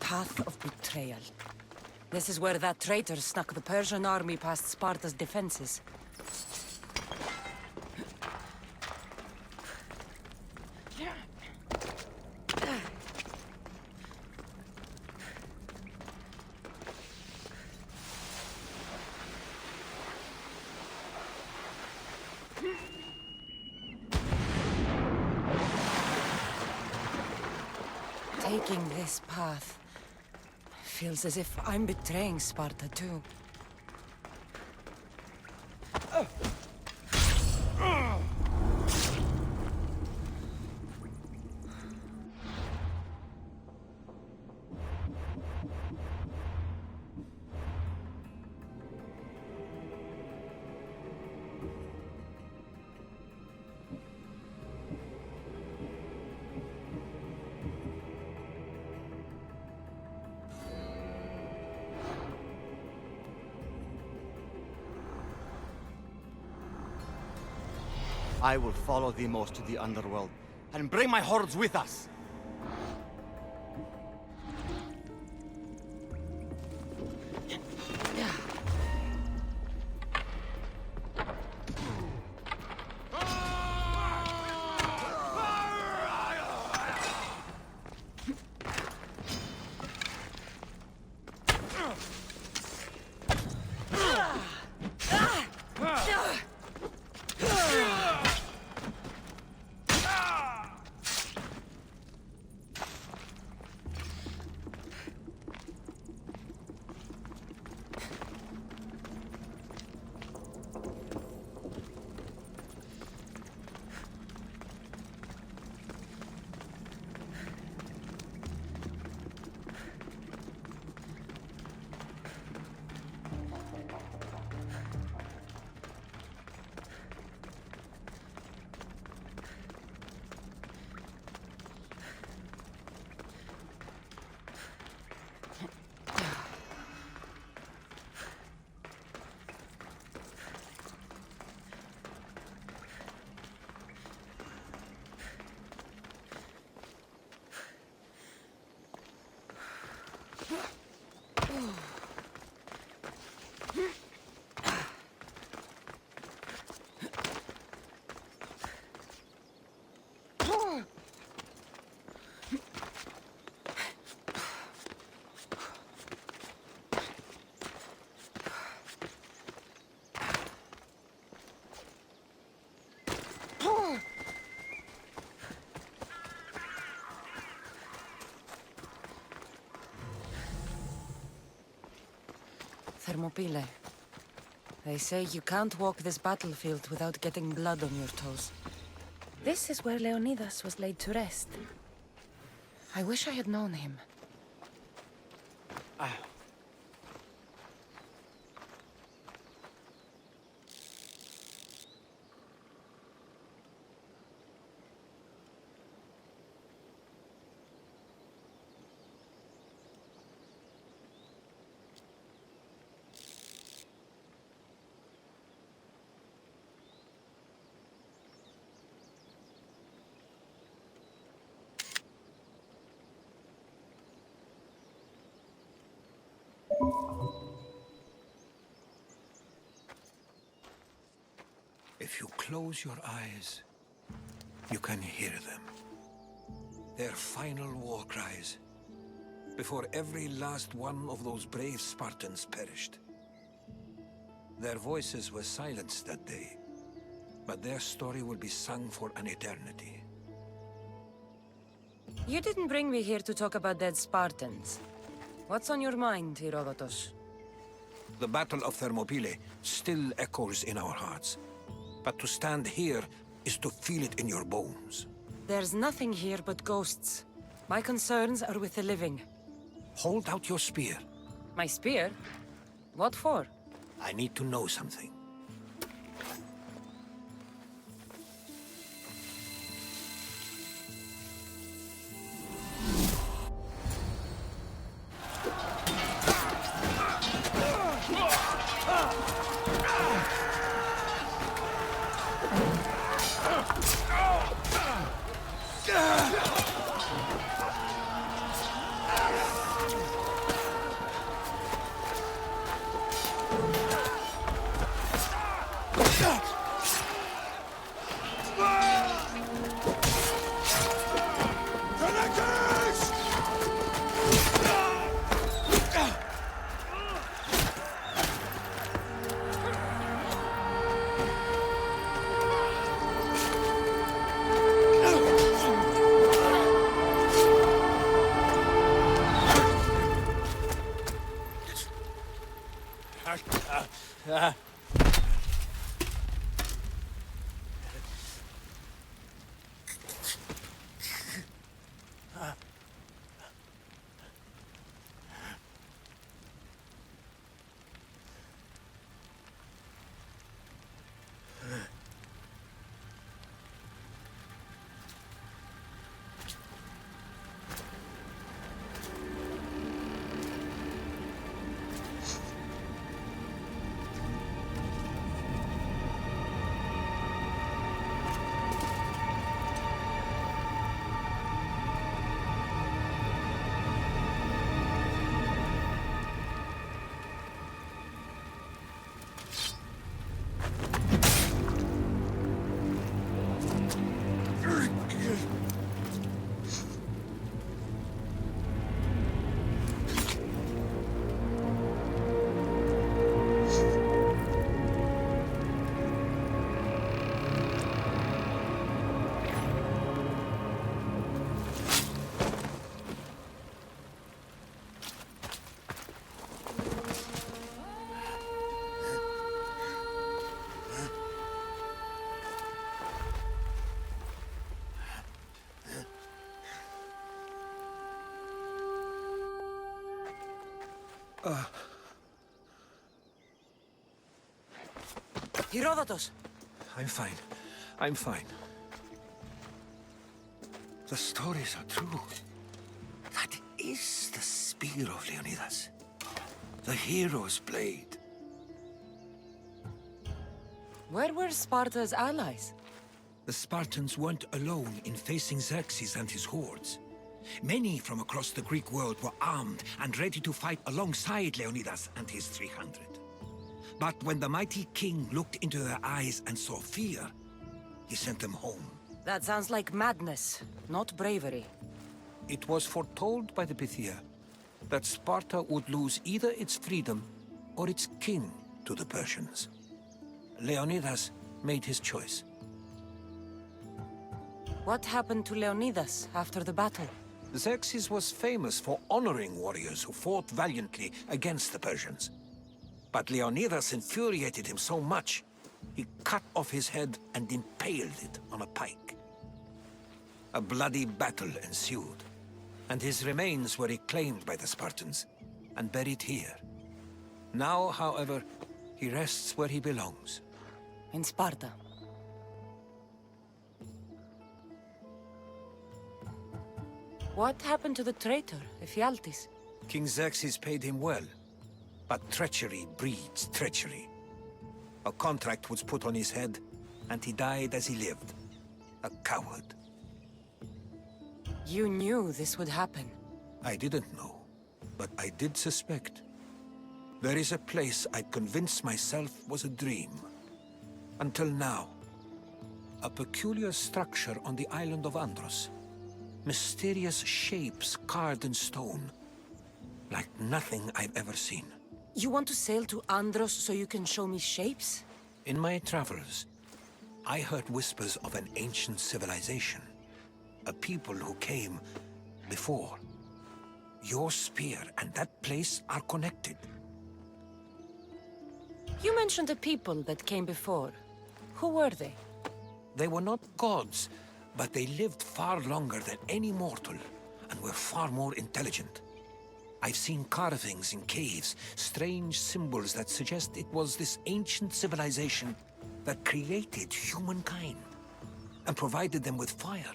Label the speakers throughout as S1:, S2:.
S1: path of betrayal. This is where that traitor snuck the Persian army past Sparta's defenses. Taking this path feels as if I'm betraying Sparta too.
S2: I will follow Demos to the underworld, and bring my hordes with us! Thermopylae. They say you can't walk this battlefield without getting blood on your toes. This is where Leonidas was laid to rest. I wish I had known him.
S3: If you close your eyes, you can hear them. Their final war cries, before every last one of those brave Spartans perished. Their voices were silenced that day, but their story will be sung for an eternity.
S1: You didn't bring me here to talk about dead Spartans. What's on your mind, Herodotus?
S3: The Battle of Thermopylae still echoes in our hearts. But to stand here is to feel it in your bones.
S1: There's nothing here but ghosts. My concerns are with the living.
S3: Hold out your spear.
S1: My spear? What for?
S3: I need to know something.
S1: Herodotus!
S3: I'm fine. I'm fine. The stories are true. That is the spear of Leonidas. The hero's blade.
S1: Where were Sparta's allies?
S3: The Spartans weren't alone in facing Xerxes and his hordes. Many from across the Greek world were armed and ready to fight alongside Leonidas and his 300. But when the mighty king looked into their eyes and saw fear, he sent them home.
S1: That sounds like madness, not bravery.
S3: It was foretold by the Pythia that Sparta would lose either its freedom or its king to the Persians. Leonidas made his choice.
S1: What happened to Leonidas after the battle?
S3: Xerxes was famous for honoring warriors who fought valiantly against the Persians. But Leonidas infuriated him so much, he cut off his head and impaled it on a pike. A bloody battle ensued, and his remains were reclaimed by the Spartans and buried here. Now, however, he rests where he belongs.
S1: In Sparta. What happened to the traitor, Ephialtes?
S3: King Xerxes paid him well, but treachery breeds treachery. A contract was put on his head, and he died as he lived. A coward.
S1: You knew this would happen.
S3: I didn't know, but I did suspect. There is a place I convinced myself was a dream. Until now. A peculiar structure on the island of Andros. Mysterious shapes carved in stone. Like nothing I've ever seen.
S1: You want to sail to Andros so you can show me shapes?
S3: In my travels, I heard whispers of an ancient civilization. A people who came before. Your spear and that place are connected.
S1: You mentioned a people that came before. Who were they?
S3: They were not gods, but they lived far longer than any mortal, and were far more intelligent. I've seen carvings in caves, strange symbols that suggest it was this ancient civilization that created humankind, and provided them with fire.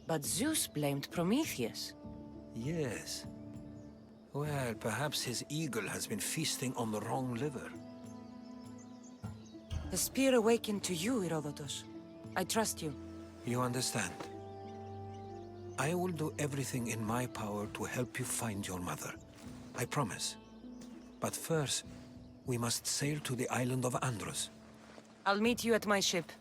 S1: But Zeus blamed Prometheus.
S3: Yes. Well, perhaps his eagle has been feasting on the wrong liver.
S1: The spear awakened to you, Herodotus. I trust you.
S3: You understand. I will do everything in my power to help you find your mother. I promise. But first, we must sail to the island of Andros.
S1: I'll meet you at my ship.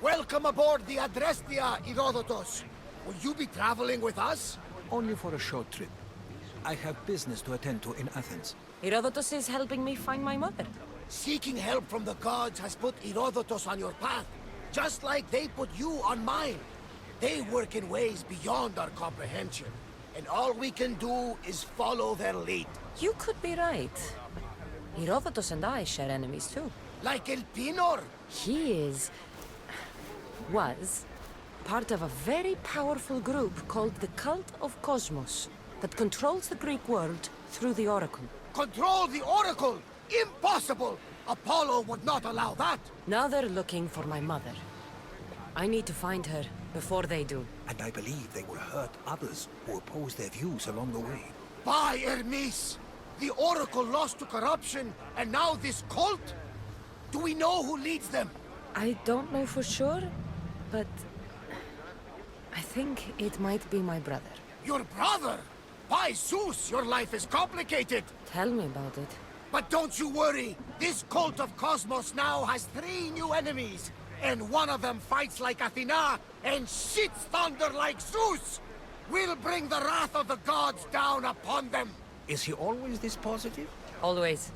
S4: Welcome aboard the Adrestia, Herodotus. Will you be traveling with us?
S3: Only for a short trip. I have business to attend to in Athens.
S1: Herodotus is helping me find my mother.
S4: Seeking help from the gods has put Herodotus on your path, just like they put you on mine. They work in ways beyond our comprehension, and all we can do is follow their lead.
S1: You could be right. Herodotus and I share enemies too.
S4: Like El Pinor.
S1: He was part of a very powerful group called the Cult of Cosmos that controls the Greek world through the Oracle.
S4: Control the Oracle! Impossible! Apollo would not allow that!
S1: Now they're looking for my mother. I need to find her before they do.
S3: And I believe they will hurt others who oppose their views along the way.
S4: By Hermes! The Oracle lost to corruption, and now this cult? Do we know who leads them?
S1: I don't know for sure, but I think it might be my brother.
S4: Your brother? By Zeus, your life is complicated!
S1: Tell me about it.
S4: But don't you worry! This cult of Cosmos now has 3 new enemies! And one of them fights like Athena and shits thunder like Zeus! We'll bring the wrath of the gods down upon them!
S3: Is he always this positive?
S1: Always.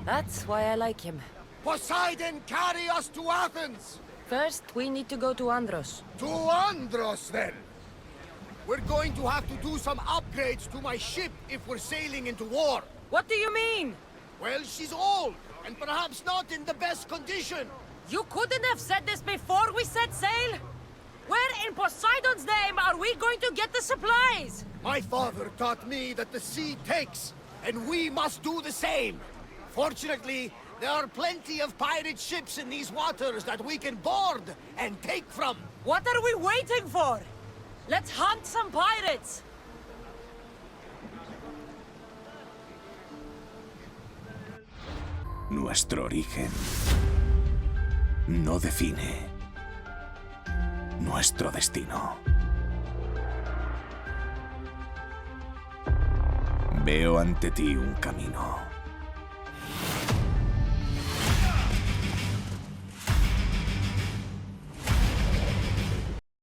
S1: That's why I like him.
S4: Poseidon, carry us to Athens!
S1: First, we need to go to Andros.
S4: To Andros, then! We're going to have to do some upgrades to my ship if we're sailing into war.
S1: What do you mean?
S4: Well, she's old, and perhaps not in the best condition.
S1: You couldn't have said this before we set sail? Where in Poseidon's name are we going to get the supplies?
S4: My father taught me that the sea takes, and we must do the same. Fortunately, there are plenty of pirate ships in these waters that we can board and take from.
S1: What are we waiting for? Let's hunt some pirates!
S5: Nuestro origen no define nuestro destino. Veo ante ti un camino.